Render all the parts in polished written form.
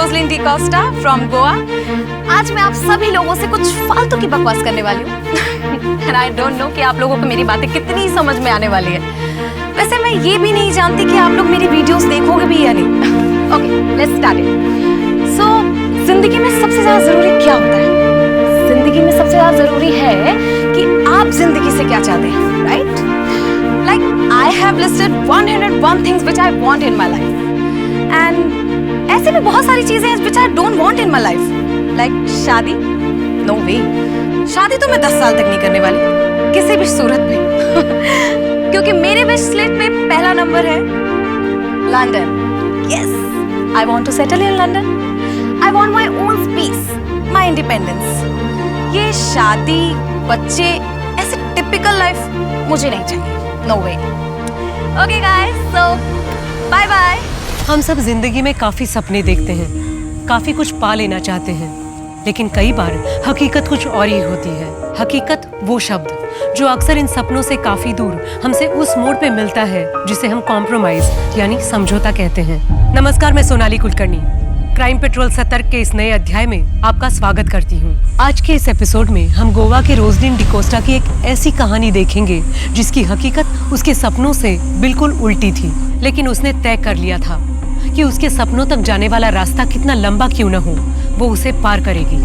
Roslin D'Costa from Goa. आज मैं आप सभी लोगों से कुछ फालतू की बकवास करने वाली हूँ। एंड आई डोंट नो कि आप लोगों को मेरी बातें कितनी समझ में आने वाली है। वैसे मैं ये भी नहीं जानती कि आप लोग मेरी वीडियोस देखोगे भी या नहीं। Okay, let's start it. So जिंदगी में सबसे ज्यादा जरूरी क्या होता है? जिंदगी में सबसे ज्यादा जरूरी है कि आप जिंदगी से क्या चाहते हैं, right? Like I have listed 101 things which I want in my life, and ऐसे भी बहुत सारी चीजें हैं which I don't want in my life. Like शादी, नो वे, शादी तो मैं 10 साल तक नहीं करने वाली किसी भी सूरत में। क्योंकि मेरे विश लिस्ट में पहला नंबर है London. Yes, I want to settle in London. I want my own space, my independence. ये शादी, बच्चे, ऐसे टिपिकल लाइफ मुझे नहीं चाहिए, no way. Okay guys, so bye bye. हम सब जिंदगी में काफी सपने देखते हैं, काफी कुछ पा लेना चाहते हैं, लेकिन कई बार हकीकत कुछ और ही होती है। हकीकत वो शब्द जो अक्सर इन सपनों से काफी दूर हमसे उस मोड़ पे मिलता है जिसे हम कॉम्प्रोमाइज यानी समझौता कहते हैं। नमस्कार, मैं सोनाली कुलकर्णी क्राइम पेट्रोल सतर्क के इस नए अध्याय में आपका स्वागत करती हूँ। आज के इस एपिसोड में हम गोवा के रोजलिन डिकोस्टा की एक ऐसी कहानी देखेंगे जिसकी हकीकत उसके सपनों से बिल्कुल उल्टी थी, लेकिन उसने तय कर लिया था कि उसके सपनों तक जाने वाला रास्ता कितना लंबा क्यों न हो, वो उसे पार करेगी।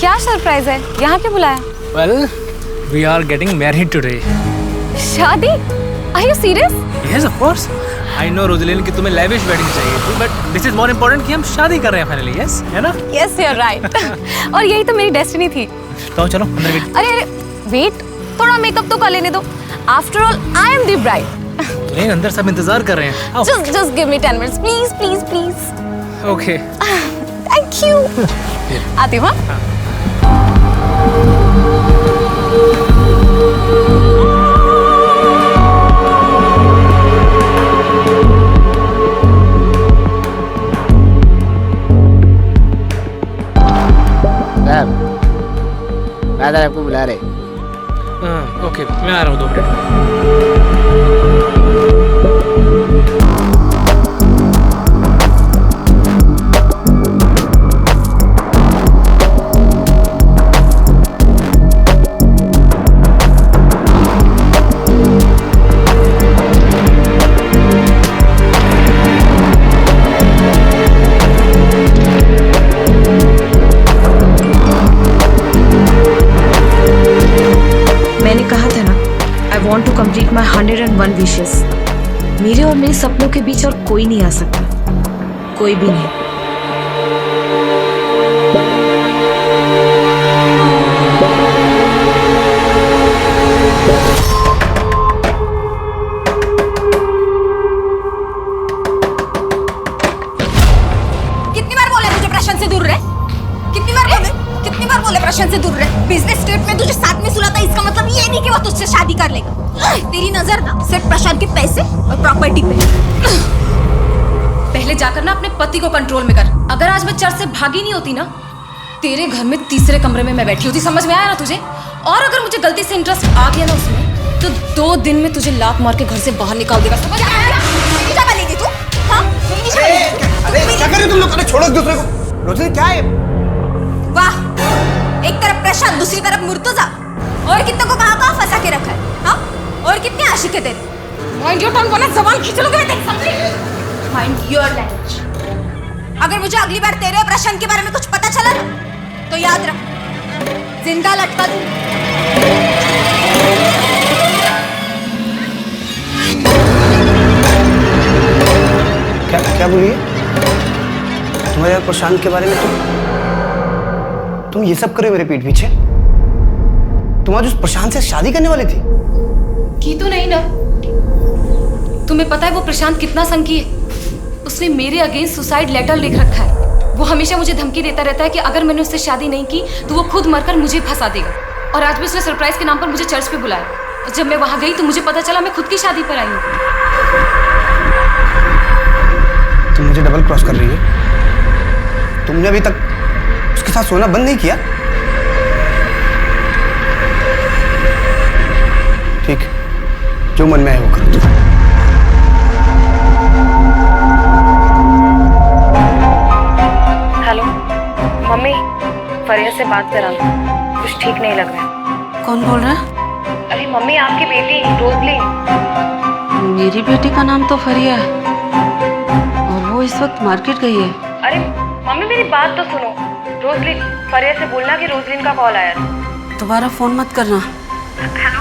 क्या सरप्राइज है? यहाँ क्यों बुलाया? Well, we are getting married today. शादी? Are you serious? Yes, of course. I know Roselyn कि तुम्हें lavish wedding चाहिए थी, but this is more important कि हम शादी कर रहे हैं finally, yes? है ना? Yes, you're right. और यही तो मेरी डेस्टिनी थी। तो चलो अंदर वेट। अरे वेट, थोड़ा मेकअप तो कर लेने दो। After all, I am the bride. नहीं, अंदर सब इंतजार कर रहे हैं। Just give me 10 minutes, please, please, please. Okay. Thank you. आती हूँ। फादर आपको बुला रहे। ओके, मैं आ रहा हूँ 2 minute. Want to complete my 101 wishes. मेरे और मेरे सपनों के बीच और कोई नहीं आ सकता, कोई भी नहीं। कितनी बार बोले मुझे प्रशांत से दूर रहे? कितनी बार बोले प्रशांत से दूर रहे? बिजनेस ट्रिप में तुझे साथ में सुलाता, इसका मतलब ये नहीं कि वो तुझसे शादी कर लेगा। तेरी नजर ना सिर्फ प्रशांत के पैसे और प्रॉपर्टी पे। पहले जाकर ना अपने पति को कंट्रोल में कर। अगर आज मैं चर्च से भागी नहीं होती ना, तेरे घर में तीसरे कमरे में मैं बैठी होती। समझ में आया ना तुझे? और अगर मुझे गलती से इंटरेस्ट आ गया ना उसमें, तो 2 दिन में तुझे लात मार के घर से बाहर निकाल देगा। समझ आया? क्या बनेगी तू? हाँ? अरे क्या कर रहे हो तुम लोग? अरे छोड़ो एक दूसरे को। रोजलिन क्या है? वाह, एक तरफ प्रशांत, दूसरी तरफ मुर्तजा, और कितने को कहाँ फंसा के रखा है? हाँ? और कितने आशिक है तेरे? माइंड योर टंग, वरना जबान खींच लोगे मैं देख समझी? Mind your language. अगर मुझे अगली बार तेरे प्रशांत के बारे में कुछ पता चला ना, तो याद रख, जिंदा लटका दूं। क्या बोलिए? तुम्हारे और प्रशांत के बारे में तुम ये सब करे मेरे पीठ पीछे? तुम आज उस प्रशांत से शादी करने वाली थी? की तो नहीं ना। तुम्हें पता है वो प्रशांत कितना संकी है? उसने मेरे अगेंस्ट सुसाइड लेटर लिख रखा है। वो हमेशा मुझे धमकी देता रहता है कि अगर मैंने उससे शादी नहीं की तो वो खुद मरकर मुझे फंसा देगा। और आज भी उसने सरप्राइज के नाम पर मुझे चर्च पे बुलाया। जब मैं वहां गई तो मुझे पता चला मैं खुद की शादी पर आई हूँ। तुम मुझे डबल क्रॉस कर रही है। तुमने अभी तक उसके साथ सोना बंद नहीं किया? ठीक, जो मन में है वो करो तुम। हेलो मम्मी, फरिया से बात करा, कुछ ठीक नहीं लग रहा। कौन बोल रहा है? अरे मम्मी, आपकी बेटी रोजलिन। मेरी बेटी का नाम तो फरिया है और वो इस वक्त मार्केट गई है। अरे मम्मी, मेरी बात तो सुनो। रोजलिन, फरिया से बोलना कि रोजलिन का कॉल आया था। दोबारा फोन मत करना। Hello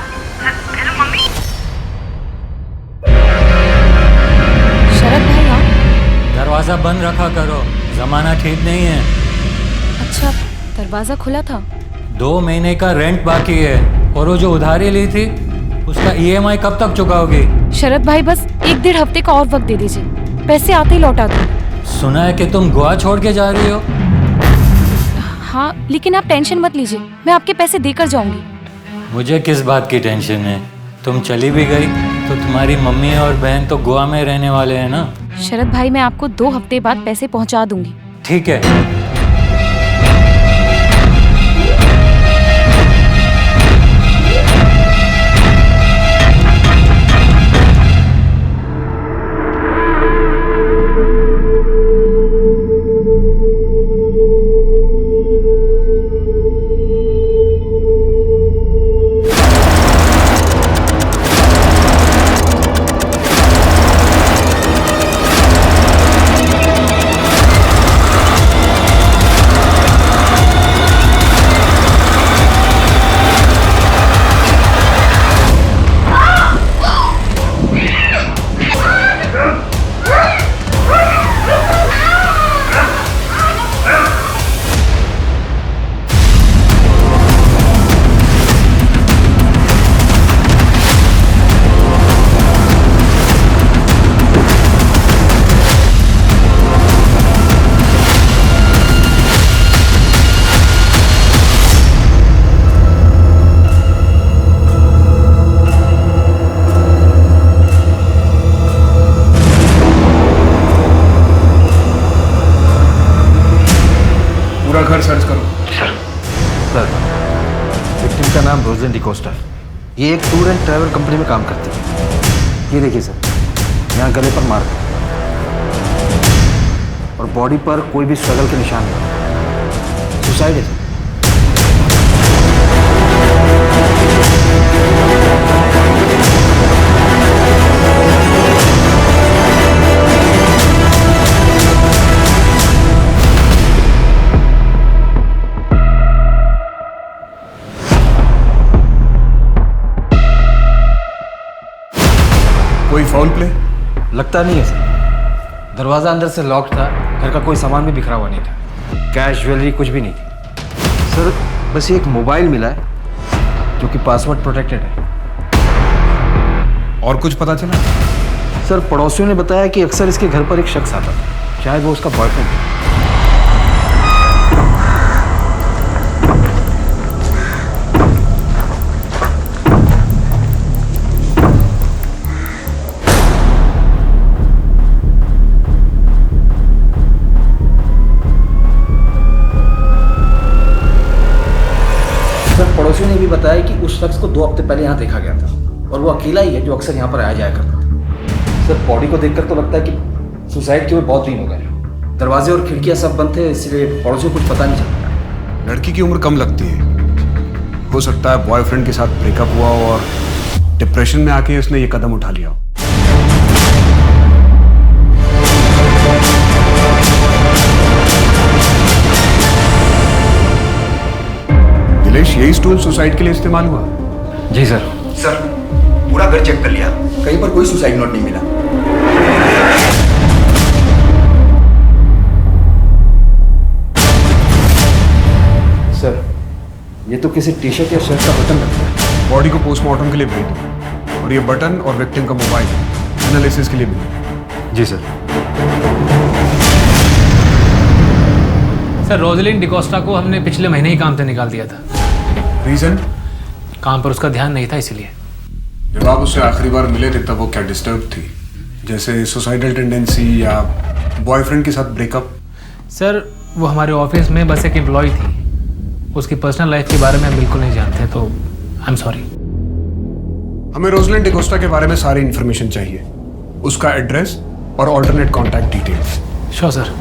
hello mummy. शरद भाई, दरवाजा बंद रखा करो, जमाना ठीक नहीं है। अच्छा, दरवाजा खुला था। 2 महीने का रेंट बाकी है और वो जो उधारी ली थी उसका EMI कब तक चुकाओगी? शरद भाई, बस 1-1.5 हफ्ते का और वक्त दे दीजिए, पैसे आते ही लौटा दो। सुना है कि तुम गोवा छोड़ के जा रही हो। हाँ, लेकिन आप टेंशन मत लीजिए, मैं आपके पैसे देकर जाऊंगी। मुझे किस बात की टेंशन है? तुम चली भी गई तो तुम्हारी मम्मी और बहन तो गोवा में रहने वाले हैं ना। शरद भाई, मैं आपको 2 हफ्ते बाद पैसे पहुंचा दूंगी। ठीक है। पूरा घर सर्च करो। सर, विक्टिम का नाम रोजलिन डिकोस्टा है। ये एक टूर एंड ट्रैवल कंपनी में काम करती है। ये देखिए सर, यहाँ गले पर मार्क है और बॉडी पर कोई भी स्ट्रगल के निशान नहीं। सुसाइड है सर। कोई फाउल प्ले? लगता नहीं है सर। दरवाज़ा अंदर से लॉक था, घर का कोई सामान भी बिखरा हुआ नहीं था, कैश ज्वेलरी कुछ भी नहीं थी सर। बस एक मोबाइल मिला है जो कि पासवर्ड प्रोटेक्टेड है। और कुछ पता चला? सर, पड़ोसियों ने बताया कि अक्सर इसके घर पर एक शख्स आता था, शायद वो उसका बॉयफ्रेंड है। पड़ोसियों ने भी बताया कि उस शख्स को 2 हफ्ते पहले यहाँ देखा गया था और वो अकेला ही है जो अक्सर यहाँ पर आया जाया करता था। सर, बॉडी को देखकर तो लगता है कि सुसाइड के हुए बहुत दिन हो गए। दरवाजे और खिड़कियाँ सब बंद थे, इसलिए पड़ोसियों को कुछ पता नहीं चलता। लड़की की उम्र कम लगती है, हो सकता है बॉयफ्रेंड के साथ ब्रेकअप हुआ और डिप्रेशन में आके उसने ये कदम उठा लिया। यही स्टूल सुसाइड के लिए इस्तेमाल हुआ? जी सर। सर, पूरा घर चेक कर लिया, कहीं पर कोई सुसाइड नोट नहीं मिला। सर, ये तो किसी टी शर्ट या शर्ट का बटन लगता है। बॉडी को पोस्टमार्टम के लिए भेज दो और ये बटन और विक्टिम का मोबाइल एनालिसिस के लिए भेजो। जी सर। सर, रोजलिन डिकोस्टा को हमने पिछले महीने ही काम से निकाल दिया था। रीजन? काम पर उसका ध्यान नहीं था इसलिए। जब आप उससे आखिरी बार मिले थे तब वो क्या डिस्टर्ब थी, जैसे सुसाइडल टेंडेंसी या बॉयफ्रेंड के साथ ब्रेकअप? सर वो हमारे ऑफिस में बस एक एम्प्लॉय थी, उसकी पर्सनल लाइफ के बारे में हम बिल्कुल नहीं जानते, तो आई एम सॉरी। हमें रोजलिन डिकोस्टा के बारे में सारी इन्फॉर्मेशन चाहिए, उसका एड्रेस और alternate contact details. Sure sir.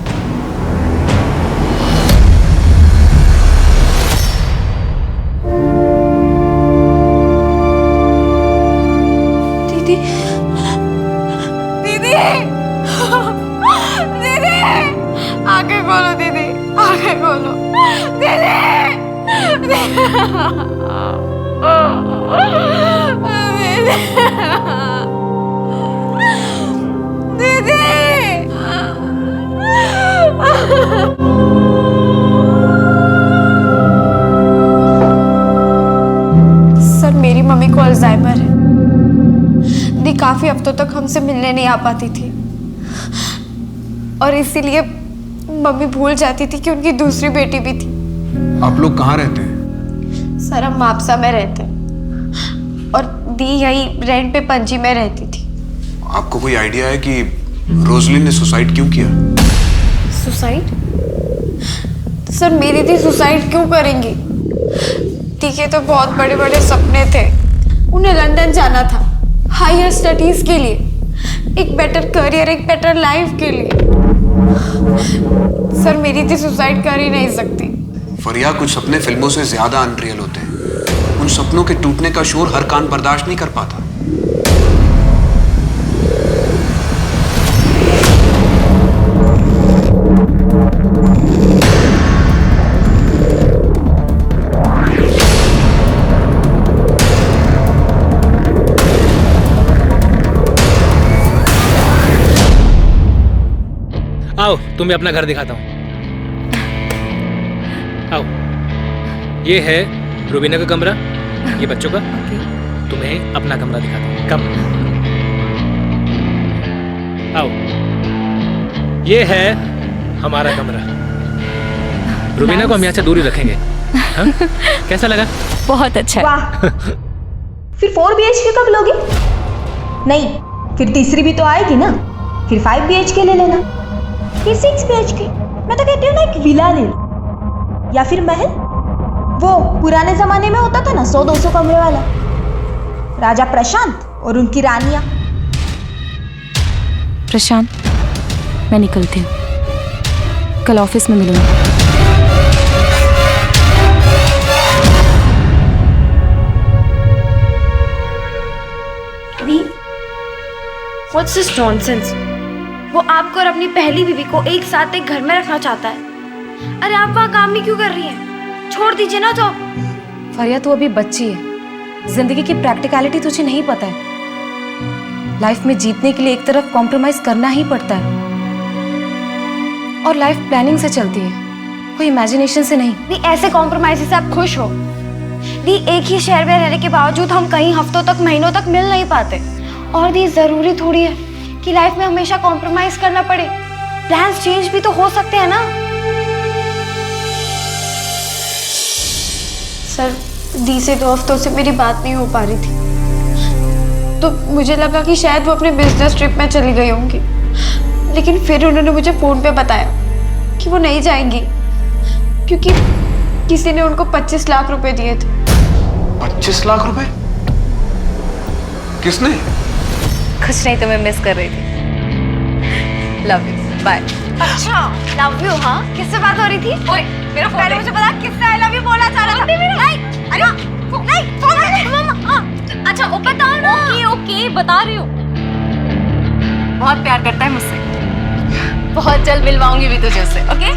दीदी दीदी दीदी आंखें खोलो दीदी, आंखें खोलो दीदी दीदी। सर मेरी मम्मी को अल्जाइमर है। दी काफी हफ्तों तक हमसे मिलने नहीं आ पाती थी और इसीलिए मम्मी भूल जाती थी कि उनकी दूसरी बेटी भी थी। आप लोग कहाँ रहते हैं? सर हम मापसा में रहते हैं और दी यही रेंट पे पणजी में रहती थी। आपको कोई आइडिया है कि रोजलिन ने सुसाइड क्यों किया? सुसाइड? सर मेरी दी सुसाइड क्यों करेंगी? दी के तो बहुत बड़े बड़े सपने थे, उन्हें लंदन जाना था हायर स्टडीज के लिए, एक बेटर करियर, एक बेटर लाइफ के लिए। सर मेरी दी सुसाइड कर ही नहीं सकती। फरिया, कुछ सपने फिल्मों से ज्यादा अनरियल होते हैं। उन सपनों के टूटने का शोर हर कान बर्दाश्त नहीं कर पाता। आओ तुम्हें अपना घर दिखाता हूँ। आओ, ये है रुबीना का कमरा, ये बच्चों का। तुम्हें अपना कमरा दिखाता हूँ। कम आओ, ये है हमारा कमरा। रुबीना को हम यहाँ से दूर ही रखेंगे। हाँ? कैसा लगा? बहुत अच्छा है। वाह। फिर 4 BHK कब लोगे? नहीं, फिर तीसरी भी तो आएगी ना। फिर 5 BHK ले लेना, फिर 6 BHK। मैं तो कहती हूँ ना एक विला ले लो, या फिर महल। वो पुराने जमाने में होता था ना 100-200 कमरे वाला, राजा प्रशांत और उनकी रानियां। प्रशांत, मैं निकलती हूँ, कल ऑफिस में मिलूंगी। What's this nonsense? वो आपको और अपनी पहली बीवी को एक साथ एक घर में रखना चाहता है। अरे आप वहाँ काम भी क्यों कर रही हैं? छोड़ दीजिए ना जॉब। फरिया तू अभी बच्ची है, जिंदगी की प्रैक्टिकलिटी तुझे नहीं पता है। लाइफ में जीतने के लिए एक तरफ कॉम्प्रोमाइज करना ही पड़ता है, और लाइफ प्लानिंग से चलती है, कोई इमेजिनेशन से नहीं। दी ऐसे कॉम्प्रोमाइज से आप खुश हो? दी एक ही शहर में रहने के बावजूद हम कई हफ्तों तक, महीनों तक मिल नहीं पाते। और दी जरूरी थोड़ी है कि लाइफ में हमेशा कॉम्प्रोमाइज करना पड़े। प्लान्स चेंज भी तो हो सकते हैं ना। सर दी से 2 हफ्तों से मेरी बात नहीं हो पा रही थी, तो मुझे लगा कि शायद वो अपने बिजनेस ट्रिप में चली गई होंगी, लेकिन फिर उन्होंने मुझे फोन पे बताया कि वो नहीं जाएंगी क्योंकि किसी ने उनको 25 लाख रुपए दिए थे। 25 लाख रुपए? किसने? कुछ नहीं, तो मैं मिस कर रही थी। Love you, bye. अच्छा लव यू? हाँ, किससे बात हो रही थी? ओए मेरा फोन, पहले मुझे बता किससे आई लव यू बोलना चाह रहा था। नहीं अरे नहीं फोन मम्मा। हाँ अच्छा ओ बता ना। ओके ओके बता रही हूँ। बहुत प्यार करता है मुझसे, बहुत जल्द मिलवाऊंगी भी तुझे उससे। ओके,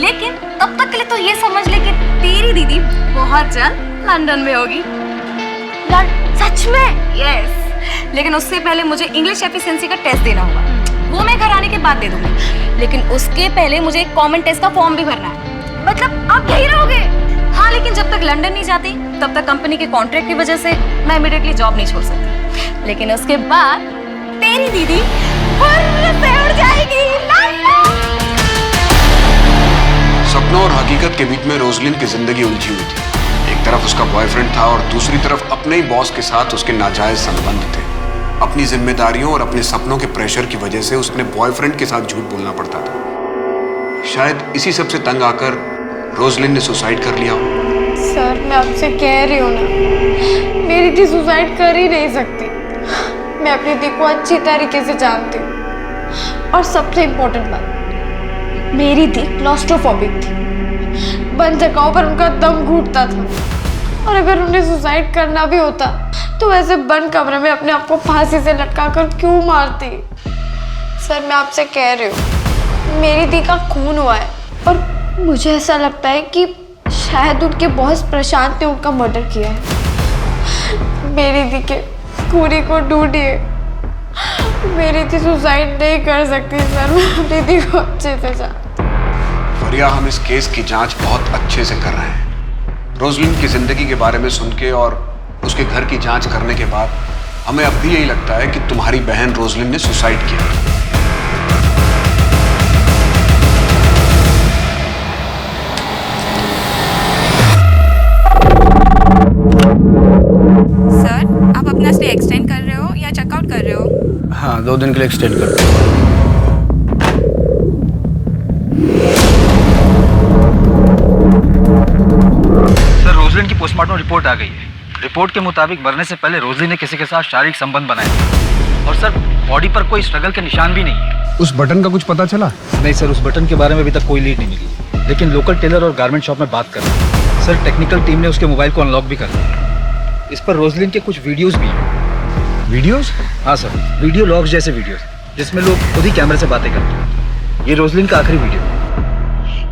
लेकिन तब तक के लिए तो ये समझ ले कि तेरी दीदी बहुत जल्द लंदन में होगी। सच में? यस। लेकिन उससे पहले मुझे इंग्लिश एफिशिएंसी का टेस्ट देना होगा, वो मैं घर आने के बाद दे दूंगी। लेकिन उसके पहले मुझे एक कॉमन टेस्ट का फॉर्म भी भरना है। मतलब आप यही रहोगे? हाँ, लेकिन जब तक लंदन नहीं जाती तब तक कंपनी के कॉन्ट्रैक्ट की वजह से मैं इमीडिएटली जॉब नहीं छोड़ सकती। लेकिन उसके बाद तेरी दीदी से उड़ जाएगी। सपनों और हकीकत के बीच में रोजलिन की जिंदगी उलझी हुई थी। एक एक तरफ उसका बॉयफ्रेंड था और दूसरी तरफ अपने ही बॉस के साथ उसके नाजायज संबंध थे। अपनी जिम्मेदारियों और अपने सपनों के प्रेशर की वजह से उसने बॉयफ्रेंड के साथ झूठ बोलना पड़ता था। शायद इसी सब से तंग आकर रोजलिन ने सुसाइड कर लिया हो। सर मैं आपसे कह रही हूँ ना, मेरी दी सुसाइड कर ही नहीं सकती। मैं अपनी दी को अच्छी तरीके से जानती हूँ। और सबसे इम्पोर्टेंट बात, मेरी दी क्लॉस्ट्रोफोबिक थी। बंद जगहों पर उनका दम घुटता था, और अगर उन्हें सुसाइड करना भी होता तो वैसे बंद कमरे में अपने आप को फांसी से लटका कर क्यों मारती। सर मैं आपसे कह रही हूँ, मेरी दी का खून हुआ है और मुझे ऐसा लगता है कि शायद उनके बॉस प्रशांत ने उनका मर्डर किया है। मेरी दी के खूनी को ढूंढिए। मेरी दी सुसाइड नहीं कर सकती सर, मैं अपनी दी को अच्छे से जानती हूँ। फरिया, हम इस केस की जांच बहुत अच्छे से कर रहे हैं। रोजलिन की जिंदगी के बारे में सुन के और उसके घर की जांच करने के बाद हमें अब भी यही लगता है कि तुम्हारी बहन रोजलिन ने सुसाइड किया। सर आप अपना स्टे एक्सटेंड कर रहे हो या चेकआउट कर रहे हो? हाँ, 2 दिन के लिए एक्सटेंड कर दो। सर रोजलिन की पोस्टमार्टम रिपोर्ट आ गई है। रिपोर्ट के मुताबिक मरने से पहले रोजलिन ने किसी के साथ शारीरिक संबंध बनाए थे। और सर बॉडी पर कोई स्ट्रगल के निशान भी नहीं है। उस बटन का कुछ पता चला? नहीं सर, उस बटन के बारे में अभी तक कोई लीड नहीं मिली, लेकिन लोकल टेलर और गारमेंट शॉप में बात कर रहे हैं। सर टेक्निकल टीम ने उसके मोबाइल को अनलॉक भी कर लिया। इस पर रोजलिन के कुछ वीडियोस भी हैं। वीडियोस? हाँ सर, वीडियो लॉग्स जैसे वीडियोस जिसमें लोग खुद ही कैमरे से बातें करते हैं। ये रोजलिन का आखिरी वीडियो है।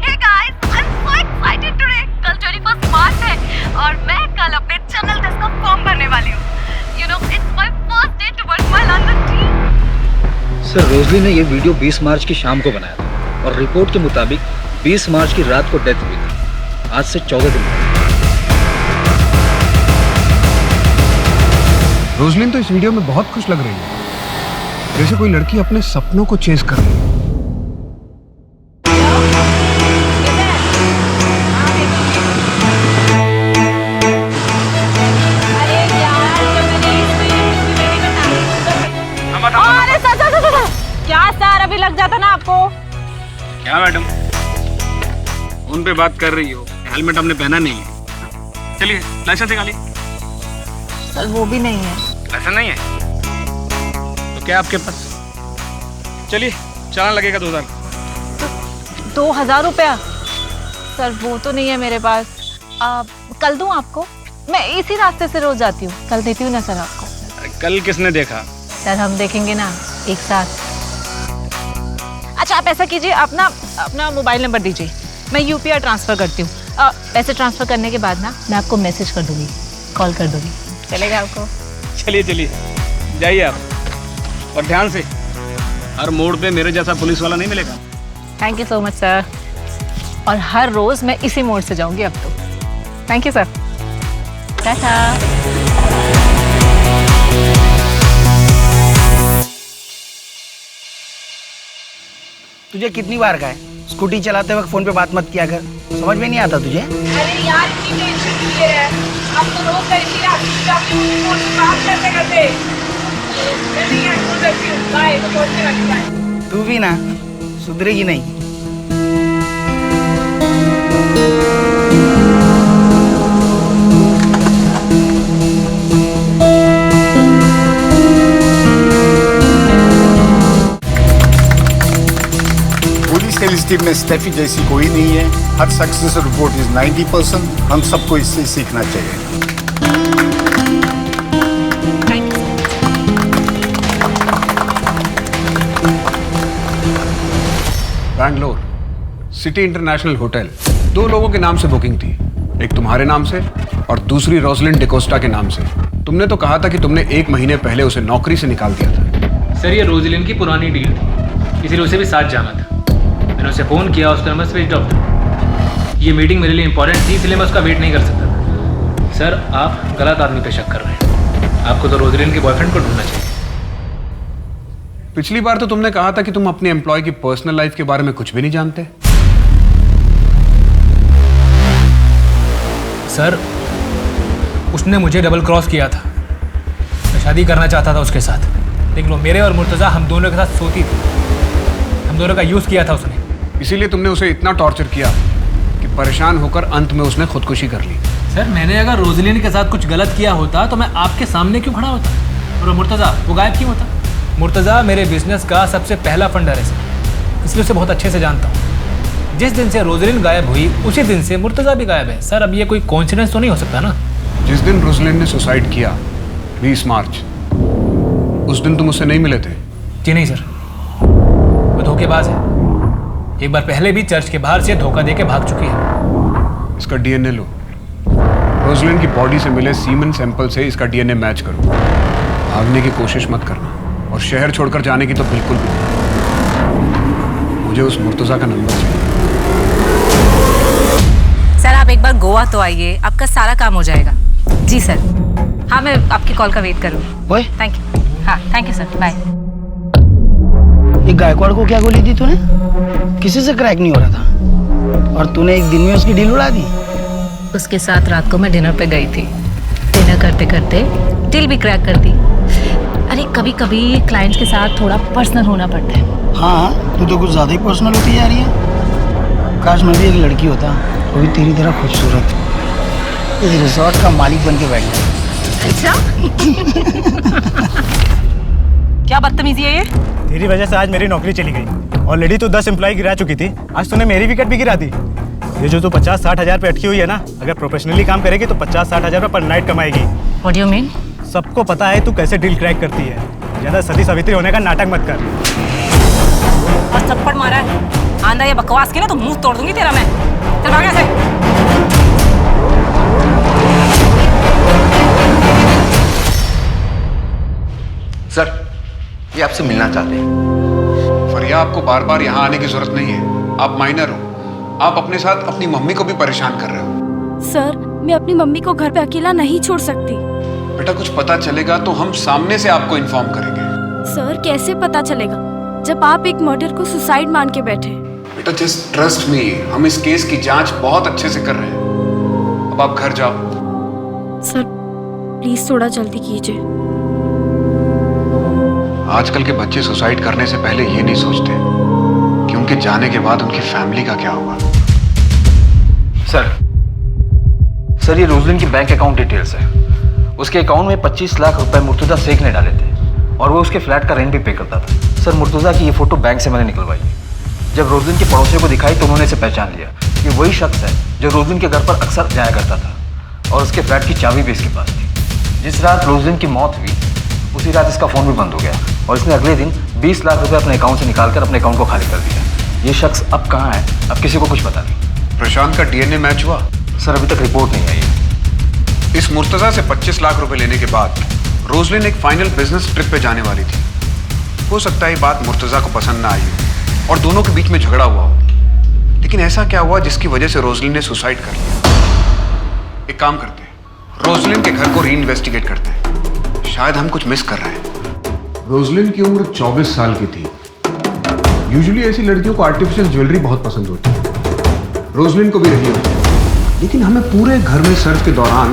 Hey guys, I'm so excited today. कल 21 मार्च है और मैं कल अपने चैनल टेस्ट का फॉर्म भरने वाली हूँ। You know, it's my first day towards my London dream. Sir Roselyn ने ये वीडियो 20 मार्च की शाम को बनाया था और रिपोर्ट के मुताबिक 20 मार्च की रात को डेथ हुई थी। आज से 14 दिन पहले। रोजलिन तो इस वीडियो में बहुत खुश लग रही है, जैसे कोई लड़की अपने सपनों को चेस कर रही है। क्या सर, अभी लग जाता ना आपको। क्या मैडम फोन पे बात कर रही हो? हेलमेट हमने पहना नहीं है। चलिए लाइसेंस निकालिए। सर वो भी नहीं है। लाइसेंस नहीं है तो क्या आपके पास? चलिए चालान लगेगा 2000। 2000 रुपया? सर वो तो नहीं है मेरे पास। कल दूं आपको? मैं इसी रास्ते से रोज आती हूँ, कल देती हूँ ना सर आपको। कल किसने देखा? सर हम देखेंगे ना एक साथ। अच्छा आप ऐसा कीजिए, अपना मोबाइल नंबर दीजिए, मैं यूपीआई ट्रांसफ़र करती हूँ। पैसे ट्रांसफ़र करने के बाद ना मैं आपको मैसेज कर दूँगी, कॉल कर दूँगी। चलेगा आपको? चलिए चलिए जाइए आप, और ध्यान से, हर मोड़ पे मेरे जैसा पुलिस वाला नहीं मिलेगा। Thank you so much sir. और हर रोज़ मैं इसी मोड़ से जाऊँगी अब तो। Thank you sir. टाटा। तुझे कितनी बार कहा है स्कूटी चलाते वक्त फोन पे बात मत किया कर, समझ में नहीं आता तुझे? अरे यार इतनी टेंशन क्यों ले रहा है? अब तो रोज का इसी रात बात करते करते तू भी ना सुधरेगी नहीं। पुलिस टीम में स्टेफी जैसी कोई नहीं है। हर सक्सेस रिपोर्ट इज 90%। हम सबको इससे सीखना चाहिए। बैंगलोर सिटी इंटरनेशनल होटल 2 लोगों के नाम से बुकिंग थी, एक तुम्हारे नाम से और दूसरी रोजलिन डिकोस्टा के नाम से। तुमने तो कहा था कि तुमने 1 महीने पहले उसे नौकरी से निकाल दिया था। सर ये रोजलिन की पुरानी डील थी, इसीलिए उसे भी साथ जाना था। मैंने उसे फ़ोन किया, उसका नंबर स्विच ऑफ था। ये मीटिंग मेरे लिए इंपॉर्टेंट थी, इसलिए मैं उसका वेट नहीं कर सकता था। सर आप गलत आदमी पे शक कर रहे हैं, आपको तो रोजलिन के बॉयफ्रेंड को ढूंढना चाहिए। पिछली बार तो तुमने कहा था कि तुम अपने एम्प्लॉय की पर्सनल लाइफ के बारे में कुछ भी नहीं जानते। सर उसने मुझे डबल क्रॉस किया था। मैं शादी करना चाहता था उसके साथ, लेकिन वो मेरे और मुर्तज़ा हम दोनों के साथ सोती थी। हम दोनों का यूज़ किया था उसने। इसीलिए तुमने उसे इतना टॉर्चर किया कि परेशान होकर अंत में उसने खुदकुशी कर ली। सर, मैंने अगर रोजलिन के साथ कुछ गलत किया होता तो मैं आपके सामने क्यों खड़ा होता, और वो मुर्तज़ा वो गायब क्यों होता? मुर्तज़ा मेरे बिजनेस का सबसे पहला फंडर है सर, इसलिए उसे बहुत अच्छे से जानता हूँ। जिस दिन से रोजलिन गायब हुई उसी दिन से मुर्तज़ा भी गायब है। सर, अब ये कोई कोइंसिडेंस तो नहीं हो सकता ना? जिस दिन रोजलिन ने सुसाइड किया 20 मार्च, उस दिन तुम उससे नहीं मिले थे? जी नहीं सर, वो धोखेबाज है। एक बार पहले भी चर्च के बाहर से धोखा देके भाग चुकी है। इसका डीएनए लो। रोजलिन की बॉडी से मिले सीमेन सैंपल से इसका डीएनए मैच करो। भागने की कोशिश मत करना, और शहर छोड़कर जाने की तो बिल्कुल भी नहीं। मुझे उस मुर्तज़ा का नंबर चाहिए। सर, आप एक बार गोवा तो आइए, आपका सारा काम हो जाएगा। जी सर। हाँ, मैं आपकी कॉल का वेट करूँगी। Thank you. हाँ, थैंक यू सर, बाय। ये गायकवाड़ को क्या गोली दी तूने? किसी से क्रैक नहीं हो रहा था, और तूने एक दिन में उसकी डील उड़ा दी। उसके साथ रात को मैं डिनर पे गई थी। डिनर करते करते डील भी क्रैक कर दी। अरे कभी कभी क्लाइंट्स के साथ थोड़ा पर्सनल होना पड़ता है। हाँ, तू तो कुछ ज़्यादा ही पर्सनल होती जा रही है। काश मैं भी एक लड़की होता, वो भी तेरी तरह खूबसूरत, इस रिजॉर्ट का मालिक बन के बैठ गया। अच्छा? क्या बदतमीजी है ये? तेरी वजह से आज मेरी नौकरी चली गई। ऑलरेडी तू 10 एम्प्लॉय गिरा चुकी थी, आज तूने मेरी विकेट भी गिरा दी। ये जो तू 50-60 हज़ार पे अटकी हुई है ना, अगर प्रोफेशनली काम करेगी तो 50-60 हज़ार पर night कमाएगी। What do you mean? सबको पता है तू कैसे डील क्रैक करती है। ज्यादा सती सावित्री होने का नाटक मत कर। और थप्पड़ मारा है, आंधा ये बकवास की ना तो मुंह तोड़ दूंगी तेरा मैं। चल भाग यहाँ से। सर, ये आपसे मिलना चाहते हैं। फरिया, आपको बार बार यहाँ आने की जरूरत नहीं है। आप माइनर हो, आप अपने साथ अपनी मम्मी को भी परेशान कर रहे हो। सर, मैं अपनी मम्मी को घर पे अकेला नहीं छोड़ सकती। बेटा, कुछ पता चलेगा तो हम सामने से आपको इन्फॉर्म करेंगे। सर, कैसे पता चलेगा जब आप एक मर्डर को सुसाइड मान के बैठे? बेटा, जस्ट ट्रस्ट मी, हम इस केस की जांच बहुत अच्छे से कर रहे हैं। अब आप घर जाओ। सर, प्लीज थोड़ा जल्दी कीजिए। आजकल के बच्चे सुसाइड करने से पहले ये नहीं सोचते कि उनके जाने के बाद उनकी फैमिली का क्या होगा। सर, ये रोजलिन की बैंक अकाउंट डिटेल्स है। उसके अकाउंट में 25 लाख रुपए मुर्तुजा शेख ने डाले थे, और वो उसके फ्लैट का रेंट भी पे करता था। सर, मुर्तुजा की ये फोटो बैंक से मैंने निकलवाई है। जब रोजलिन के पड़ोसियों को दिखाई तो उन्होंने इसे पहचान लिया। ये वही शख्स है जो रोजलिन के घर पर अक्सर जाया करता था, और उसके फ्लैट की चाबी भी इसके पास थी। जिस रात रोजलिन की मौत हुई उसी रात इसका फ़ोन भी बंद हो गया, और इसने अगले दिन 20 लाख रुपए अपने अकाउंट से निकालकर अपने अकाउंट को खाली कर दिया। ये शख्स अब कहाँ है, अब किसी को कुछ पता नहीं। प्रशांत का डीएनए मैच हुआ? सर, अभी तक रिपोर्ट नहीं आई। इस मुर्तज़ा से 25 लाख रुपए लेने के बाद रोजलिन एक फाइनल बिजनेस ट्रिप पे जाने वाली थी। हो सकता है ये बात मुर्तज़ा को पसंद ना आई हो और दोनों के बीच में झगड़ा हुआ हो, लेकिन ऐसा क्या हुआ जिसकी वजह से रोजलिन ने सुसाइड कर लिया? एक काम करते हैं, रोजलिन के घर को री-इन्वेस्टिगेट करते हैं। शायद हम कुछ मिस कर रहे हैं। रोजलिन की उम्र 24 साल की थी। यूजुअली ऐसी लड़कियों को आर्टिफिशियल ज्वेलरी बहुत पसंद होती है, रोजलिन को भी रही होती है, लेकिन हमें पूरे घर में सर्च के दौरान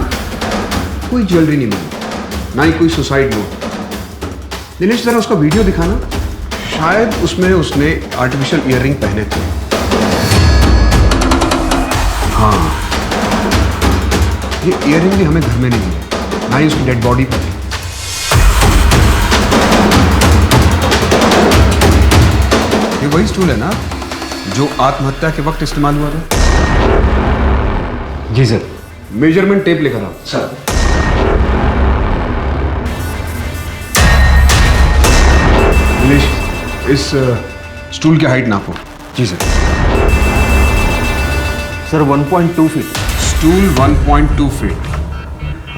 कोई ज्वेलरी नहीं मिली, ना ही कोई सुसाइड नोट। दिनेश, जरा उसका वीडियो दिखाना। शायद उसमें उसने आर्टिफिशियल ईयररिंग पहने थे। हाँ, ये ईयररिंग भी हमें घर में नहीं मिली, ना ही उसकी डेड बॉडी पर। ये वही स्टूल है ना जो आत्महत्या के वक्त इस्तेमाल हुआ था? जी सर। मेजरमेंट टेप लेकर आओ। सर। दिनेश, इस स्टूल की हाइट नापो। जी sir. Sir, 1.2 feet. Stool 1.2 feet,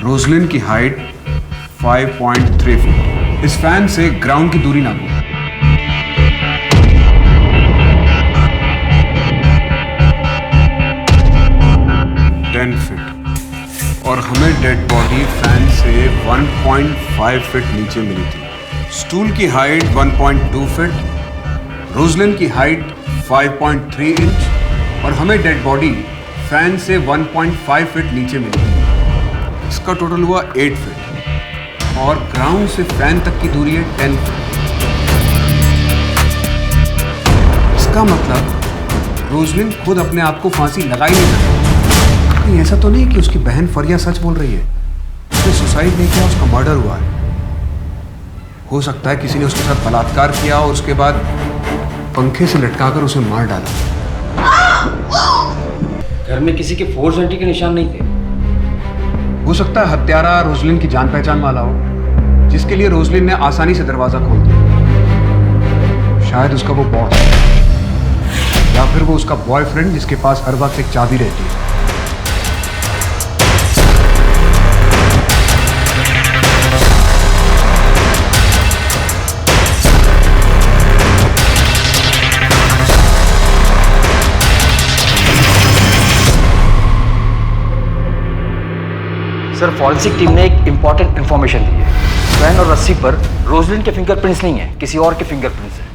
Roslin की हाइट 5.3 फीट। इस फैन से ग्राउंड की दूरी नापो। 10 फीट। और हमें डेड बॉडी फैन से 1.5 फीट नीचे मिली थी। स्टूल की हाइट 1.2 फीट, रोजलिन की हाइट 5.3 इंच, और हमें डेड बॉडी फैन से 1.5 फीट नीचे मिली थी। इसका टोटल हुआ 8 फीट और ग्राउंड से फैन तक की दूरी है 10 फीट। इसका मतलब रोजलिन खुद अपने आप को फांसी लगा ही नहीं सकती। कहीं ऐसा तो नहीं कि उसकी बहन फरिया सच बोल रही है, उसने सुसाइड नहीं किया, उसका मर्डर हुआ है। हो सकता है किसी ने उसके साथ बलात्कार किया और उसके बाद पंखे से लटकाकर उसे मार डाला। घर में किसी के फोर्स एंट्री के निशान नहीं थे। हो सकता है हत्यारा रोजलिन की जान पहचान वाला हो, जिसके लिए रोजलिन ने आसानी से दरवाजा खोल दिया। शायद उसका वो बॉस या फिर वो उसका बॉयफ्रेंड जिसके पास हर वक्त एक चाबी रहती है। सर, फॉरेंसिक टीम ने एक इंपॉर्टेंट इन्फॉर्मेशन दी है। वैन और रस्सी पर रोजलिन के फिंगरप्रिंट्स नहीं है, किसी और के फिंगरप्रिंट्स हैं।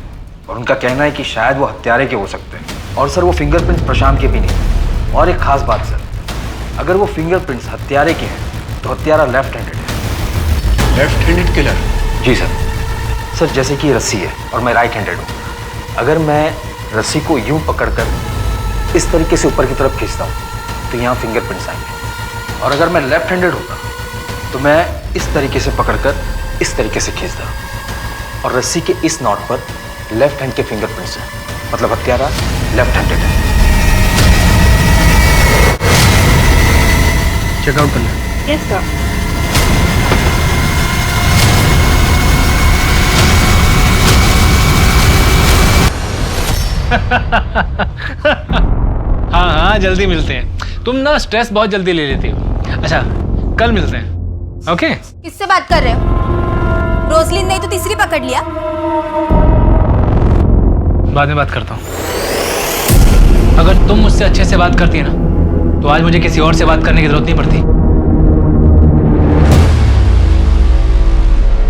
और उनका कहना है कि शायद वो हत्यारे के हो सकते हैं। और सर, वो फिंगरप्रिंट्स प्रशांत के भी नहीं। और एक खास बात सर, अगर वो फिंगरप्रिंट्स हत्यारे के हैं तो हत्यारा लेफ्ट हैंडेड है। Left handed killer? जी सर। सर, जैसे कि रस्सी है और मैं राइट हैंडेड हूँ, अगर मैं रस्सी को यूं पकड़कर इस तरीके से ऊपर की तरफ खींचता हूँ तो यहाँ फिंगरप्रिंट्स आएंगे। और अगर मैं लेफ्ट हैंडेड होता तो मैं इस तरीके से पकड़कर इस तरीके से खींचता और रस्सी के इस नॉट पर लेफ्ट हैंड के फिंगरप्रिंट्स हैं, मतलब हत्यारा लेफ्ट हैंडेड है। चेकआउट करना। Yes sir. हाँ हाँ, जल्दी मिलते हैं। तुम ना स्ट्रेस बहुत जल्दी ले लेती हो। अच्छा, कल मिलते हैं। ओके? किससे बात कर रहे हो? रोजलिन नहीं तो तीसरी पकड़ लिया। बाद में बात करता हूँ। अगर तुम मुझसे अच्छे से बात करती है ना, तो आज मुझे किसी और से बात करने की जरूरत नहीं पड़ती।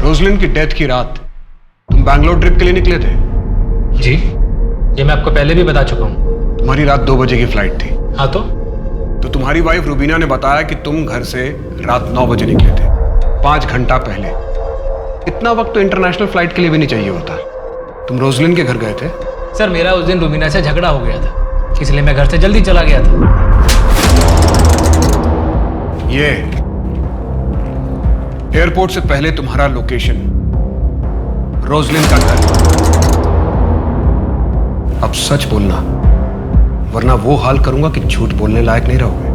रोजलिन की डेथ की रात तुम बैंगलोर ट्रिप के लिए निकले थे? जी, ये मैं आपको पहले भी बता चुका हूँ। तुम्हारी रात 2 बजे की फ्लाइट थी। हाँ तो तुम्हारी वाइफ रुबीना ने बताया कि तुम घर से रात 9 बजे निकले थे, 5 घंटा पहले। इतना वक्त तो इंटरनेशनल फ्लाइट के लिए भी नहीं चाहिए होता। तुम roselyn के घर गए थे? सर, मेरा उस दिन रुबीना से झगड़ा हो गया था, इसलिए मैं घर से जल्दी चला गया था। ये एयरपोर्ट से पहले तुम्हारा लोकेशन roselyn का घर। अब सच बोलना, वरना वो हाल करूंगा कि झूठ बोलने लायक नहीं रहोगे।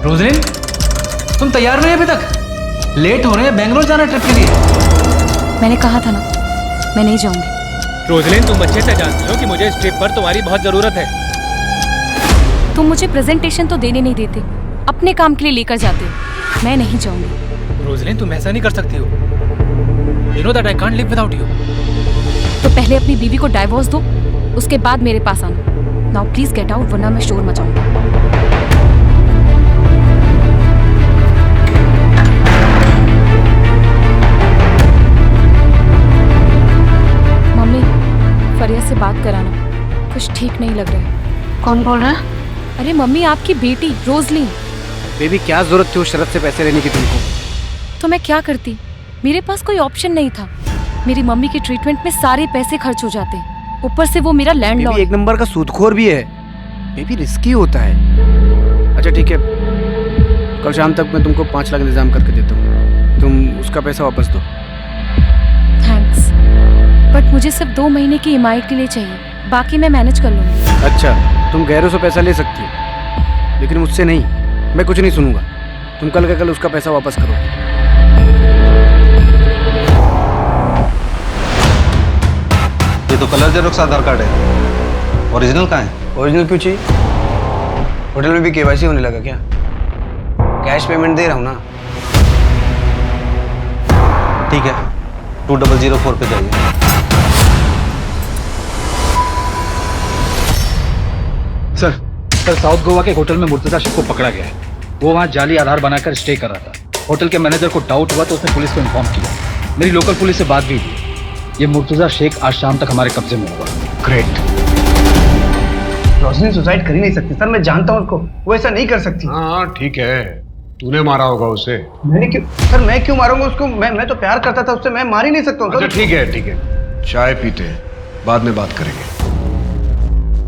रोजलिन, तुम तैयार नहीं अभी तक? लेट हो रहे हैं, बेंगलोर जाना ट्रिप के लिए। मैंने कहा था ना, मैं नहीं जाऊंगी। रोजलिन, तुम अच्छे से जानती हो कि मुझे इस ट्रिप पर तुम्हारी बहुत जरूरत है। तुम मुझे प्रेजेंटेशन तो देने नहीं देते, अपने काम के लिए लेकर जाते हो। मैं नहीं जाऊंगी। रोजलिन, तुम ऐसा नहीं कर सकती हो। You know that I can't live without you. तो पहले अपनी बीवी को डाइवोर्स दो, उसके बाद मेरे पास आना। नाउ प्लीज गेट आउट, वरना मैं शोर मचाऊंगा। मम्मी, फरिया से बात कराना, कुछ ठीक नहीं लग रहा है। कौन बोल रहा है? अरे मम्मी, आपकी बेटी रोजलिन। बेबी, क्या जरूरत थी उस शरत से पैसे लेने की तुमको? तो मैं क्या करती, मेरे पास कोई ऑप्शन नहीं था। मेरी मम्मी के ट्रीटमेंट में सारे पैसे खर्च हो जाते, ऊपर से वो मेरा लैंडलॉर्ड। एक नंबर का सूदखोर भी है। बेबी, रिस्की होता है। अच्छा ठीक है, कल शाम तक मैं तुमको 5 लाख इंतजाम करके देता हूँ, तुम उसका पैसा वापस दो। थैंक्स, बट मुझे सिर्फ 2 महीने की ईएमआई के लिए चाहिए, बाकी मैं मैनेज कर लूँगी। अच्छा, तुम गैरों से पैसा ले सकती हो, लेकिन मुझसे नहीं। मैं कुछ नहीं सुनूंगा। तुम कल का कल उसका पैसा वापस करो। ये तो कलर जेरोक्स आधार कार्ड है, ओरिजिनल कहाँ है? ओरिजिनल क्यों चाहिए? होटल में भी केवाईसी होने लगा क्या? कैश पेमेंट दे रहा हूँ ना। ठीक है, 2004 पे जाइए। सर, साउथ गोवा के होटल में मुर्तजा शेख को पकड़ा गया है। वो वहाँ जाली आधार बनाकर स्टे कर रहा था। होटल के मैनेजर को डाउट हुआ तो उसने पुलिस को इन्फॉर्म किया। मेरी लोकल पुलिस से बात भी हुई। ये मुर्तजा शेख आज शाम तक हमारे कब्जे में होगा। ग्रेट। रोशनी सुसाइड कर ही नहीं सकती सर, मैं जानता हूँ उसको, वो ऐसा नहीं कर सकती। हाँ ठीक है, तूने मारा होगा उसे। मैंने क्यों सर, मैं क्यों मारूंगा उसको? मैं तो प्यार करता था उससे, मैं मार ही नहीं सकता हूँ। अच्छा ठीक है ठीक है, चाय पीते हैं, बाद में बात करेंगे।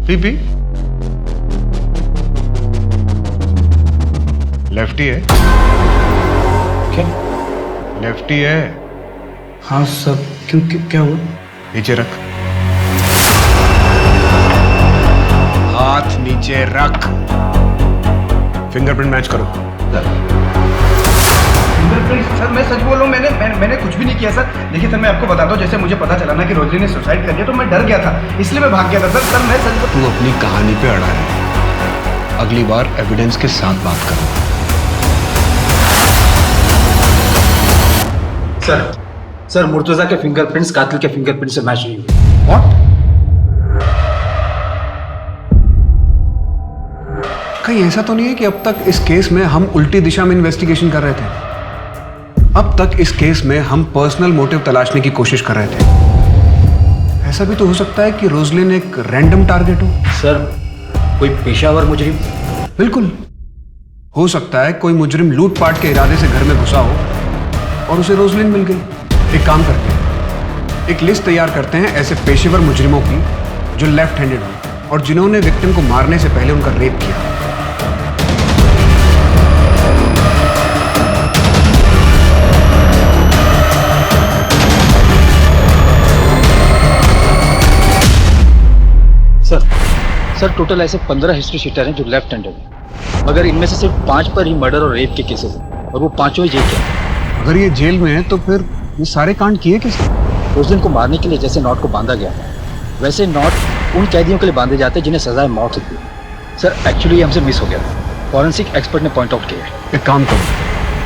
पी लेफ्टी है क्या? लेफ्टी है। हाँ सर, क्यों क्या हुआ? नीचे रख, हाथ नीचे रख, फिंगरप्रिंट मैच करो। फिंगरप्रिंट? सर मैं सच बोल रहा हूँ, मैंने कुछ भी नहीं किया सर। देखिए सर, मैं आपको बताता हूँ, जैसे मुझे पता चला ना कि रोजली ने सुसाइड कर दिया तो मैं डर गया था, इसलिए मैं भाग गया था सर। मैं सच। तू अपनी कहानी पे अड़ा है, अगली बार एविडेंस के साथ बात कर। सर मुर्तजा के फिंगरप्रिंट्स कातिल के फिंगरप्रिंट से मैच नहीं हुए। व्हाट? कहीं ऐसा तो नहीं है कि अब तक इस केस में हम उल्टी दिशा में इन्वेस्टिगेशन कर रहे थे? अब तक इस केस में हम पर्सनल मोटिव तलाशने की कोशिश कर रहे थे। ऐसा भी तो हो सकता है कि रोजलिन एक रैंडम टारगेट हो। सर कोई पेशावर मुजरिम? बिल्कुल हो सकता है कोई मुजरिम लूटपाट के इरादे से घर में घुसा हो और उसे रोजलिन मिल गई। एक काम करते हैं, एक लिस्ट तैयार करते हैं ऐसे पेशेवर मुजरिमों की जो लेफ्ट हैंडेड हो और जिन्होंने विक्टिम को मारने से पहले उनका रेप किया। सर टोटल ऐसे 15 हिस्ट्री शीटर हैं जो लेफ्ट हैंडेड हैं, मगर इनमें से सिर्फ 5 पर ही मर्डर और रेप के केसेस हैं और वो 5 ही जेल के हैं। अगर ये जेल में है तो फिर ये सारे कांड किए किसने? रोजलिन को मारने के लिए जैसे नॉट को बांधा गया वैसे नॉट उन कैदियों के लिए बांधे जाते हैं जिन्हें सजाए मौत होती है। सर एक्चुअली ये हमसे मिस हो गया था, फॉरेंसिक एक्सपर्ट ने पॉइंट आउट किया है। एक काम करो,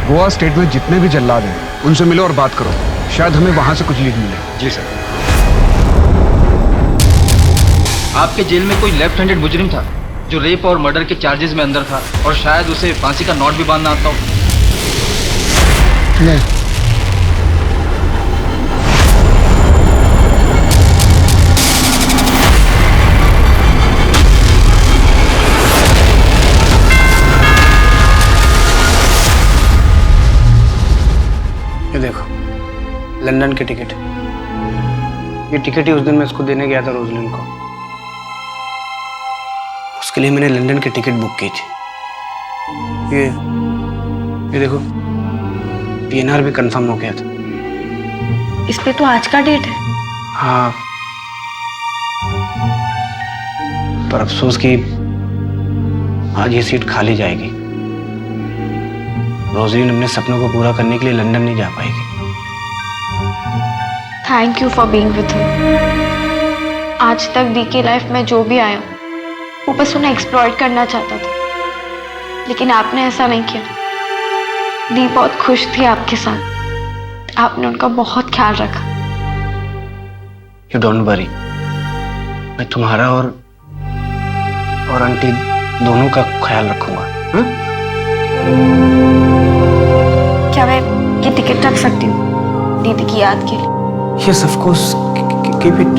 गोवा स्टेट में जितने भी जल्लाद हैं उनसे मिलो और बात करो, शायद हमें वहां से कुछ लीड मिले। जी सर। आपके जेल में कोई लेफ्ट हैंडेड मुजरिम था जो रेप और मर्डर के चार्जेस में अंदर था और शायद उसे फांसी का नॉट भी बांधना आता हो? नहीं। ये देखो लंदन की टिकट, ये टिकट ही उस दिन मैं इसको देने गया था रोजलिन को, उसके लिए मैंने लंदन की टिकट बुक की थी। ये देखो पीएनआर भी कंफर्म हो गया था। इस पे तो आज का डेट है। हाँ, पर अफसोस कि आज ये सीट खाली जाएगी। रोजलिन अपने सपनों को पूरा करने के लिए लंदन नहीं जा पाएगी। Thank you for being with me. आज तक दी की लाइफ में जो भी आया वो बस उन्हें एक्सप्लॉइट करना चाहता था, लेकिन आपने ऐसा नहीं किया। दी बहुत खुश थी आपके साथ, आपने उनका बहुत ख्याल रखा। यू डोंट वरी, मैं तुम्हारा और आंटी दोनों का ख्याल रखूंगा। क्या मैं ये टिकट रख सकती हूँ दीदी की याद के लिए? Yes, of course. Keep it.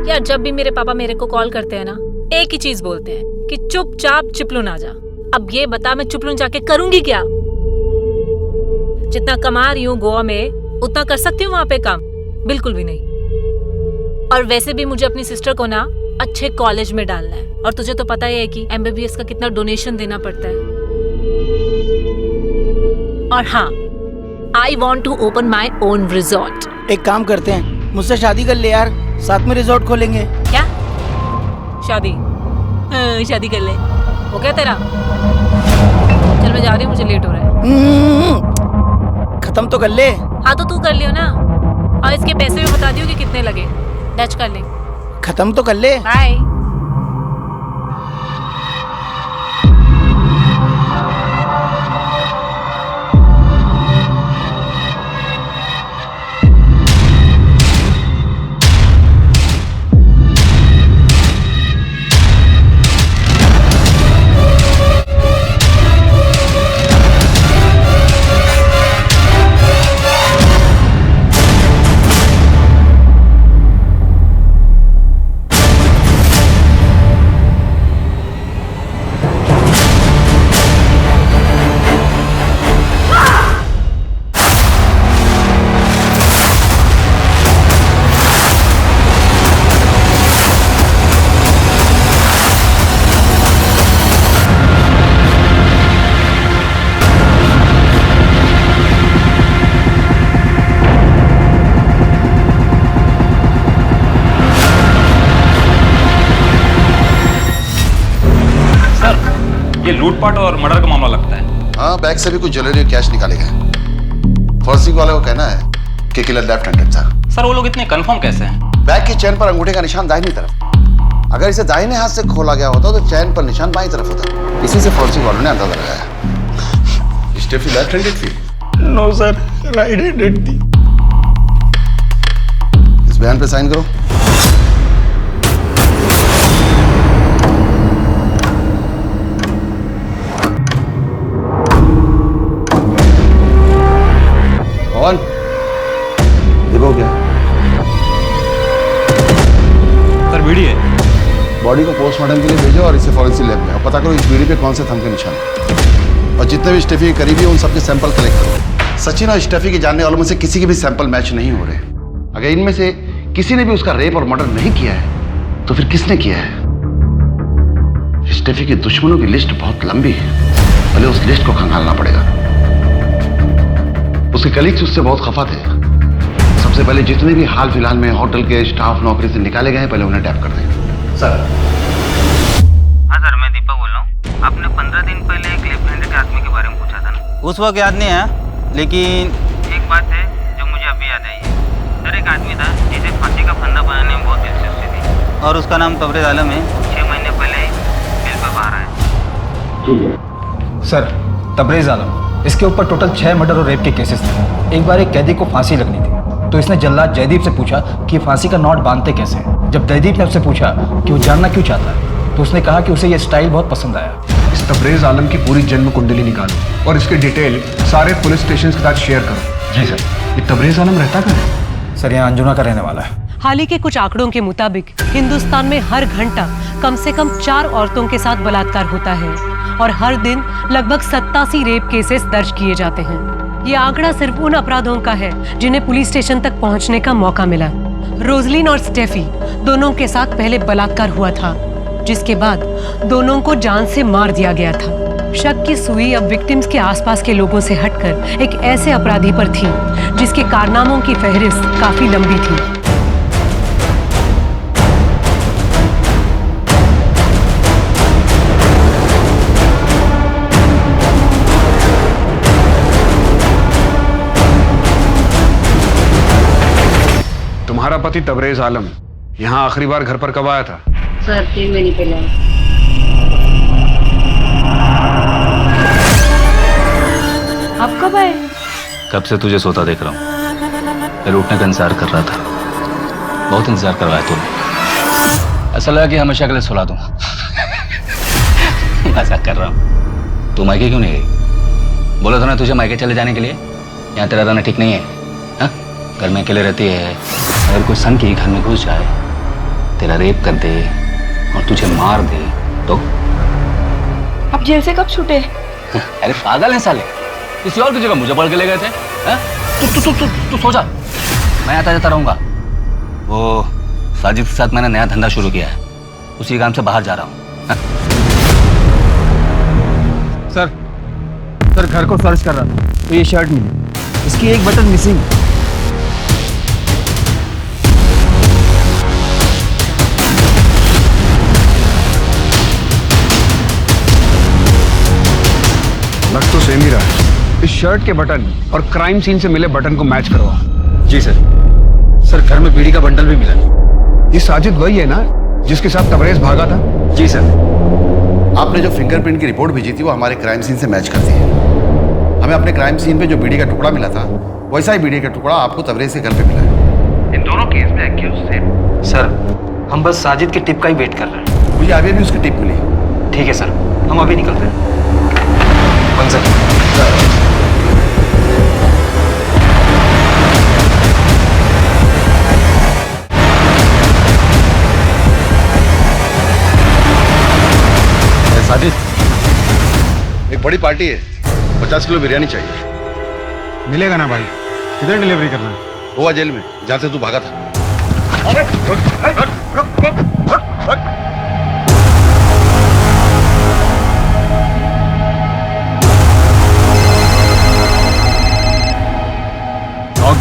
यार जब भी मेरे पापा मेरे को कॉल करते हैं ना, एक ही चीज बोलते हैं कि चुपचाप चिपलून आ जा। अब ये बता मैं चिपलून जाके करूंगी क्या? जितना कमा रही हूँ गोवा में उतना कर सकती हूँ वहां पे काम? बिल्कुल भी नहीं। और वैसे भी मुझे अपनी सिस्टर को ना अच्छे कॉलेज में डालना है, और तुझे तो पता ही है कि MBBS का कितना डोनेशन देना पड़ता है। और हाँ, I want to open my own resort. एक काम करते हैं, मुझसे शादी कर ले यार, साथ में रिजॉर्ट खोलेंगे। क्या शादी? हाँ, शादी कर ले। हो गया तेरा? चल मैं जा रही हूँ, मुझे लेट हो रहा है। खत्म तो कर ले। हाँ तो तू कर लियो ना, और इसके पैसे भी बता दियो कि कितने लगे। टच कर ले। खत्म तो कर ले। बाय। ये लूटपाट और मर्डर का मामला लगता है। हाँ, बैग से भी कुछ ज्वेलरी और कैश निकाले गए। फॉरेंसिक वाले को कहना है कि किलर लेफ्ट हैंडेड था। सर वो लोग इतने कंफर्म कैसे हैं? बैग की चेन पर अंगूठे का निशान दाहिनी तरफ। अगर इसे दाहिने हाथ से खोला गया होता तो चेन पर निशान बाईं तरफ होता। इसी से फॉरेंसिक वालों ने अंदाजा लगाया। स्टेफी लेफ्ट हैंडेड थी? नो सर, राइट हैंडेड थी। इस बयान पे साइन करो। कौन? देखो क्या सर बीड़ी है। बॉडी को पोस्टमार्टम के लिए भेजो और इसे फॉरेंसिक लैब में, और पता करो इस बीड़ी पे कौन से थंब के निशान है। और जितने भी स्टेफी के करीबी हैं उन सबके सैंपल कलेक्ट करो। सचिन और स्टेफी के जानने वालों में से किसी के भी सैंपल मैच नहीं हो रहे। अगर इनमें से किसी ने भी उसका रेप और मर्डर नहीं किया है तो फिर किसने किया है? स्टेफी के दुश्मनों की लिस्ट बहुत लंबी है, पहले उस लिस्ट को खंगालना पड़ेगा। उसके कलीग्स उससे बहुत खफा थे। सबसे पहले जितने भी हाल फिलहाल में होटल के स्टाफ नौकरी से निकाले गए हैं पहले उन्हें टैप कर दें। सर। हाँ सर, मैं दीपक बोल रहा हूँ। आपने 15 दिन पहले एक लेफ्ट हैंडेड आदमी के बारे में पूछा था ना? उस वक्त याद नहीं है, लेकिन एक बात है जो मुझे अभी याद आई है। सर एक आदमी था जिसे फांसी का फंदा बनाने में बहुत दिलचस्पी थी, और उसका नाम तबरेज आलम है। 6 महीने पहले जेल पर बाहर आया। सर, तबरेज आलम, इसके ऊपर टोटल 6 मर्डर और रेप के केसेस थे। एक बार एक कैदी को फांसी लगनी थी तो इसने जल्लाद जयदीप से पूछा कि फांसी का नॉट बांधते कैसे हैं। जब जयदीप ने उससे पूछा कि वो जानना क्यों चाहता है तो उसने कहा कि उसे ये स्टाइल बहुत पसंद आया। इस तबरेज आलम की पूरी जन्म कुंडली निकालो और इसके डिटेल सारे पुलिस स्टेशन के साथ शेयर करो। जी सर। ये तबरेज आलम रहता कहाँ है? सर यहाँ अंजुना का रहने वाला है। हाल ही के कुछ आंकड़ों के मुताबिक हिंदुस्तान में हर घंटा कम से कम 4 औरतों के साथ बलात्कार होता है और हर दिन लगभग 87 रेप केसेस दर्ज किए जाते हैं। ये आंकड़ा सिर्फ उन अपराधों का है जिन्हें पुलिस स्टेशन तक पहुंचने का मौका मिला। रोजलिन और स्टेफी दोनों के साथ पहले बलात्कार हुआ था, जिसके बाद दोनों को जान से मार दिया गया था। शक की सुई अब विक्टिम्स के आसपास के लोगों से हटकर एक ऐसे अपराधी पर थी जिसके कारनामों की फहरिस्त काफी लंबी थी। तुम्हारा पति तबरेज आलम यहाँ आखिरी बार घर पर कब आया था? सर 3 महीने पहले। आप कब आए? कब से तुझे सोता देख रहा हूँ। फिर उठने का इंतजार कर रहा था। बहुत इंतजार करवाया तूने। ऐसा लगा कि हमेशा के लिए सुला दूँ। मजाक कर रहा हूँ। तू मायके क्यों नहीं गई? बोला था ना तुझे मायके चले जाने के लिए। यहाँ तेरा रहना ठीक नहीं है। हाँ? घर में अकेले रहती है। अगर कोई सन की घर में घुस जाए, तेरा रेप कर दे और तुझे मार दे तो? आप जेल से कब छूटे? अरे पागल है साले, किसी और की जगह मुझे पढ़ के ले गए थे। तू सो जा, मैं आता जाता रहूंगा। वो साजिद के साथ मैंने नया धंधा शुरू किया है, उसी काम से बाहर जा रहा हूँ। सर घर को सर्च कर रहा था तो ये शर्ट मिली, इसकी एक बटन मिसिंग है। लग तो सेम ही रहा है। इस शर्ट के बटन और क्राइम सीन से मिले बटन को मैच करवाओ। जी सर। सर घर में बीड़ी का बंडल भी मिला। ये साजिद वही है ना जिसके साथ तबरेज भागा था? जी सर। आपने जो फिंगरप्रिंट की रिपोर्ट भेजी थी वो हमारे क्राइम सीन से मैच करती है। हमें अपने क्राइम सीन पे जो बीड़ी का टुकड़ा मिला था वैसा ही बीड़ी का टुकड़ा आपको तबरेज के घर पे मिला है। इन दोनों केस में एक्यूज सेम। सर हम बस साजिद के टिप का ही वेट कर रहे हैं। मुझे अभी भी उसकी टिप मिली। ठीक है सर, हम अभी निकल रहे हैं। सर साजिद, एक बड़ी पार्टी है, 50 किलो बिरयानी चाहिए। मिलेगा ना भाई? किधर डिलीवरी करना है? गोवा जेल में, जहां से तू भागा था।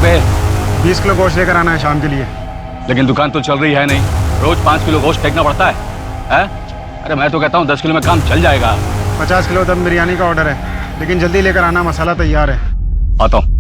पे 20 किलो गोश्त लेकर आना है शाम के लिए। लेकिन दुकान तो चल रही है नहीं, रोज 5 किलो गोश्त फेंकना पड़ता है। अरे मैं तो कहता हूँ 10 किलो में काम चल जाएगा। 50 किलो दम बिरयानी का ऑर्डर है, लेकिन जल्दी लेकर आना, मसाला तैयार है। आता हूँ।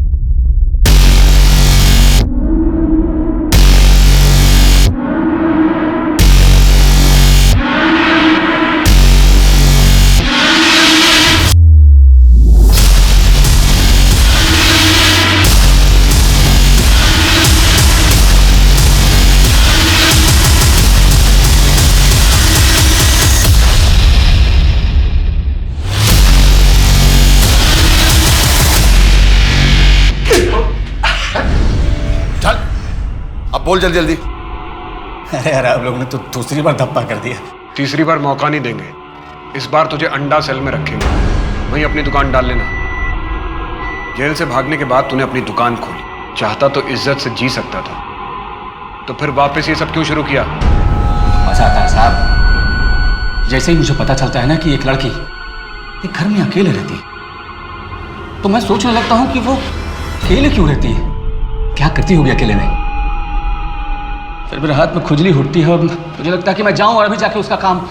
अब बोल जल्दी जल्दी। अरे यार आप लोगों ने तो दूसरी बार धप्पा कर दिया। तीसरी बार मौका नहीं देंगे। इस बार तुझे अंडा सेल में रखेंगे, वहीं अपनी दुकान डाल लेना। जेल से भागने के बाद तूने अपनी दुकान खोली, चाहता तो इज्जत से जी सकता था, तो फिर वापस ये सब क्यों शुरू किया? मजा आता है साहब। जैसे ही मुझे पता चलता है ना कि एक लड़की एक घर में अकेले रहती है, तो मैं सोचने लगता हूँ कि वो अकेले क्यों रहती है, क्या करती होगी अकेले में। फिर मेरे हाथ में खुजली उठती है और मुझे लगता है कि मैं जाऊं और अभी जाके उसका काम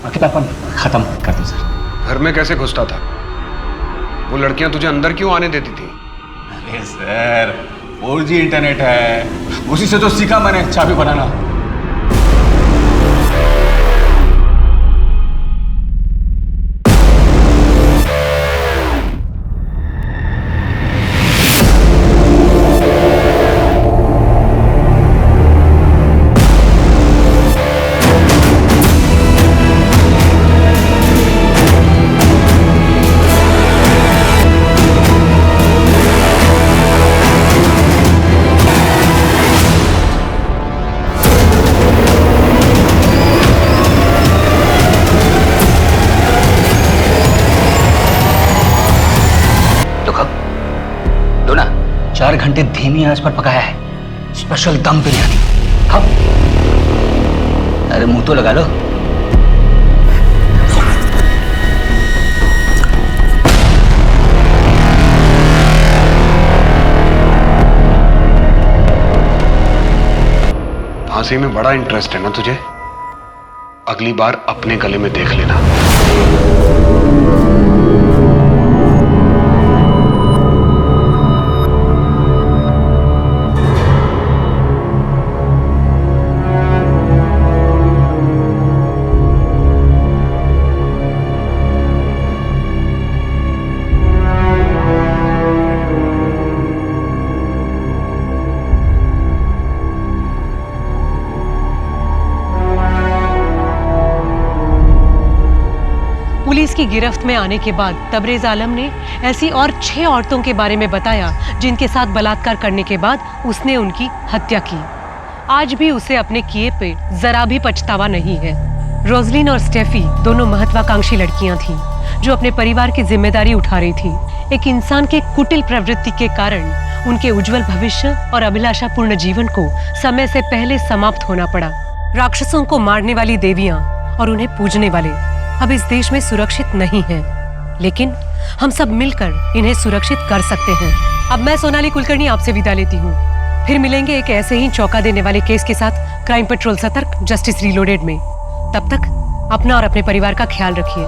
अकेलापन खत्म कर दूं। सर घर में कैसे घुसता था? वो लड़कियां तुझे अंदर क्यों आने देती थी? अरे सर 4G इंटरनेट है, उसी से तो सीखा मैंने चाबी बनाना। लो ना, 4 घंटे धीमी आंच पर पकाया है, स्पेशल दम बिरयानी। हाँ, अरे मुंह तो लगा लो। फांसी में बड़ा इंटरेस्ट है ना तुझे? अगली बार अपने गले में देख लेना। पुलिस की गिरफ्त में आने के बाद तबरेज आलम ने ऐसी और 6 औरतों के बारे में बताया जिनके साथ बलात्कार करने के बाद उसने उनकी हत्या की। आज भी उसे अपने किए पे जरा भी पछतावा नहीं है। रोजलिन और स्टेफी दोनों महत्वाकांक्षी लड़कियां थीं जो अपने परिवार की जिम्मेदारी उठा रही थी। एक इंसान के कुटिल प्रवृत्ति के कारण उनके उज्जवल भविष्य और अभिलाषापूर्ण जीवन को समय से पहले समाप्त होना पड़ा। राक्षसों को मारने वाली देवियां और उन्हें पूजने वाले अब इस देश में सुरक्षित नहीं हैं, लेकिन हम सब मिलकर इन्हें सुरक्षित कर सकते हैं। अब मैं सोनाली कुलकर्णी आपसे विदा लेती हूँ। फिर मिलेंगे एक ऐसे ही चौंका देने वाले केस के साथ क्राइम पेट्रोल सतर्क जस्टिस रीलोडेड में। तब तक अपना और अपने परिवार का ख्याल रखिए।